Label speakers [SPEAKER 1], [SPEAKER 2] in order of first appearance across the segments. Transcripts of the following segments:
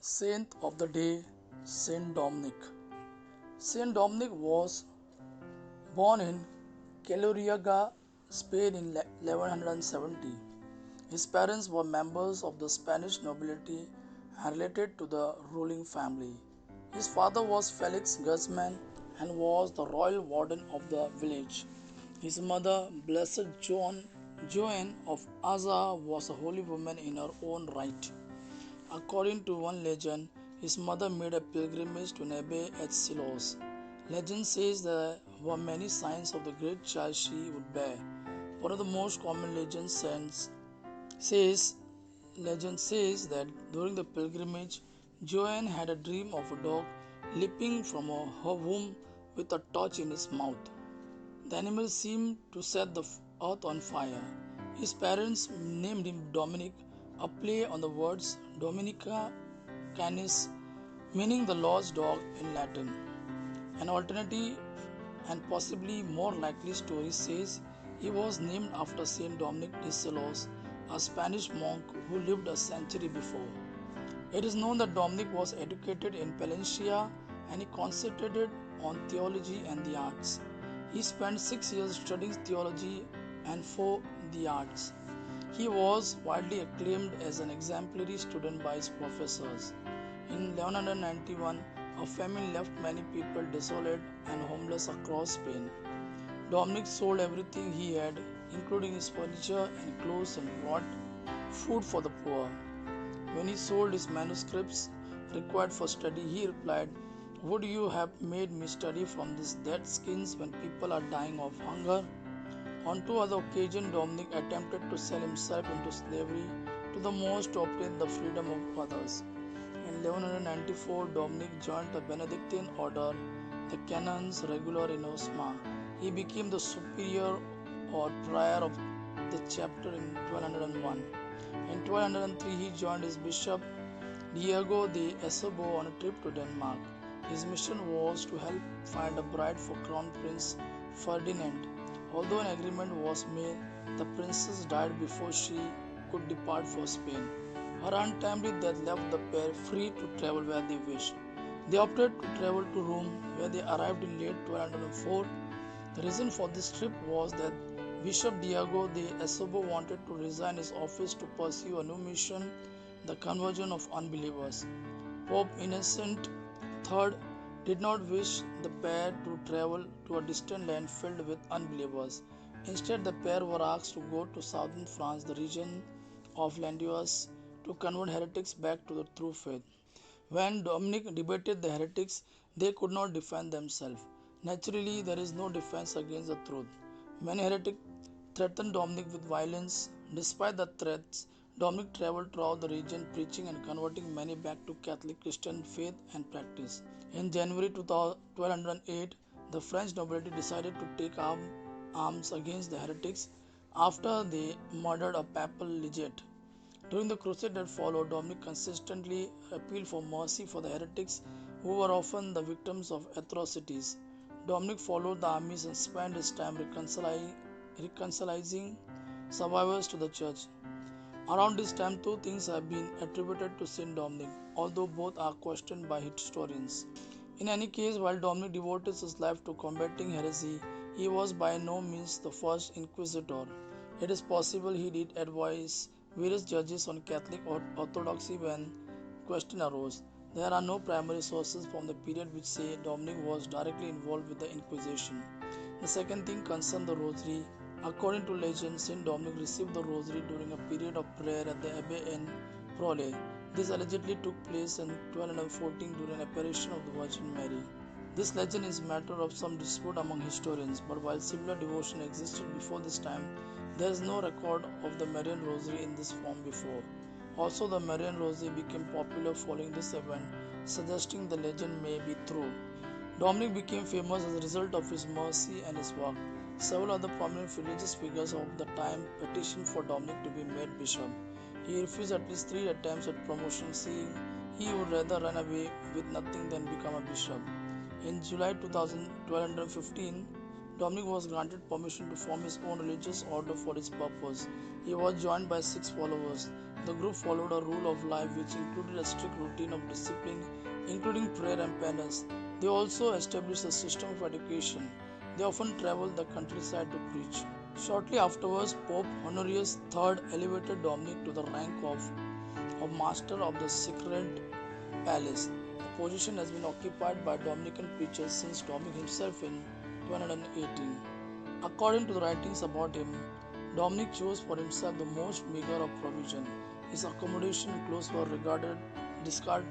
[SPEAKER 1] Saint of the day, Saint Dominic. Saint Dominic was born in Caluriaga, Spain in 1170. His parents were members of the Spanish nobility and related to the ruling family. His father was Felix Guzman and was the royal warden of the village. His mother, Blessed Joan of Aza, was a holy woman in her own right. According to one legend, his mother made a pilgrimage to Nebe at Silos. Legend says there were many signs of the great child she would bear. One of the most common says legend says that during the pilgrimage, Joanne had a dream of a dog leaping from her womb with a torch in his mouth. The animal seemed to set the earth on fire. His parents named him Dominic, a play on the words Dominica Canis, meaning the Lord's dog in Latin. An alternative and possibly more likely story says he was named after Saint Dominic de Silos, a Spanish monk who lived a century before. It is known that Dominic was educated in Palencia and he concentrated on theology and the arts. He spent 6 years studying theology and 4 the arts. He was widely acclaimed as an exemplary student by his professors. In 1191, a famine left many people desolate and homeless across Spain. Dominic sold everything he had, including his furniture and clothes, and bought food for the poor. When he sold his manuscripts required for study, he replied, "Would you have made me study from these dead skins when people are dying of hunger?" On 2 other occasions, Dominic attempted to sell himself into slavery to the most to obtain the freedom of others. In 1194, Dominic joined the Benedictine order, the Canons Regular in Osma. He became the superior or prior of the chapter in 1201. In 1203, he joined his bishop Diego de Esobo on a trip to Denmark. His mission was to help find a bride for Crown Prince Ferdinand. Although an agreement was made, the princess died before she could depart for Spain. Her untimely death left the pair free to travel where they wished. They opted to travel to Rome, where they arrived in late 1204. The reason for this trip was that Bishop Diego de Esobo wanted to resign his office to pursue a new mission, the conversion of unbelievers. Pope Innocent III did not wish the pair to travel to a distant land filled with unbelievers. Instead, the pair were asked to go to southern France, the region of Landios, to convert heretics back to the true faith. When Dominic debated the heretics, they could not defend themselves. Naturally, there is no defense against the truth. Many heretics threatened Dominic with violence. Despite the threats, Dominic traveled throughout the region preaching and converting many back to Catholic Christian faith and practice. In January 1208, the French nobility decided to take arms against the heretics after they murdered a papal legate. During the crusade that followed, Dominic consistently appealed for mercy for the heretics who were often the victims of atrocities. Dominic followed the armies and spent his time reconciling survivors to the church. Around this time, two things have been attributed to Saint Dominic, although both are questioned by historians. In any case, while Dominic devoted his life to combating heresy, he was by no means the first inquisitor. It is possible he did advise various judges on Catholic orthodoxy when question arose. There are no primary sources from the period which say Dominic was directly involved with the Inquisition. The second thing concerns the Rosary. According to legend, Saint Dominic received the Rosary during a period of prayer at the Abbey in Prole. This allegedly took place in 1214 during an apparition of the Virgin Mary. This legend is matter of some dispute among historians, but while similar devotion existed before this time, there is no record of the Marian Rosary in this form before. Also, the Marian Rosary became popular following this event, suggesting the legend may be true. Dominic became famous as a result of his mercy and his work. Several other prominent religious figures of the time petitioned for Dominic to be made bishop. He refused at least 3 attempts at promotion, saying he would rather run away with nothing than become a bishop. In July 1215, Dominic was granted permission to form his own religious order for this purpose. He was joined by 6 followers. The group followed a rule of life which included a strict routine of discipline, including prayer and penance. They also established a system of education. They often traveled the countryside to preach. Shortly afterwards, Pope Honorius III elevated Dominic to the rank of Master of the Sacred Palace. The position has been occupied by Dominican preachers since Dominic himself in 1218. According to the writings about him, Dominic chose for himself the most meager of provision. His accommodation and clothes were described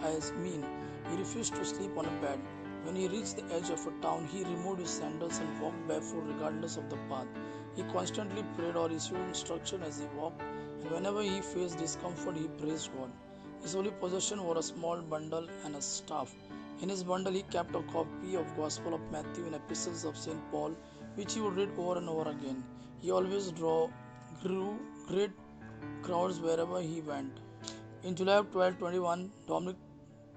[SPEAKER 1] as mean. He refused to sleep on a bed. When he reached the edge of a town, he removed his sandals and walked barefoot regardless of the path. He constantly prayed or issued instruction as he walked, and whenever he faced discomfort, he praised God. His only possession were a small bundle and a staff. In his bundle, he kept a copy of Gospel of Matthew and Epistles of St. Paul, which he would read over and over again. He always grew great crowds wherever he went. In July of 1221, Dominic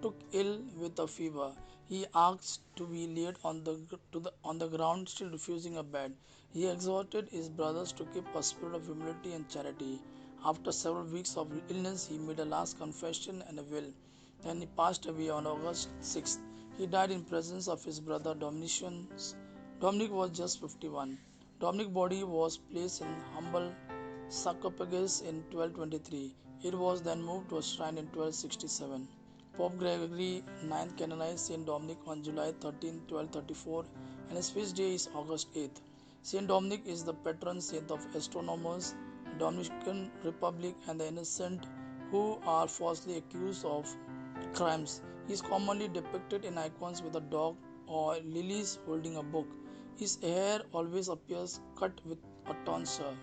[SPEAKER 1] took ill with a fever. He asked to be laid on the ground, still refusing a bed. He exhorted his brothers to keep a spirit of humility and charity. After several weeks of illness, he made a last confession and a will. Then he passed away on August 6th. He died in presence of his brother Domitians. Dominic was just 51. Dominic's body was placed in humble sarcophagus in 1223. It was then moved to a shrine in 1267. Pope Gregory IX canonized Saint Dominic on July 13, 1234, and his feast day is August 8th. Saint Dominic is the patron saint of astronomers, the Dominican Republic, and the innocent who are falsely accused of crimes. He is commonly depicted in icons with a dog or lilies holding a book. His hair always appears cut with a tonsure.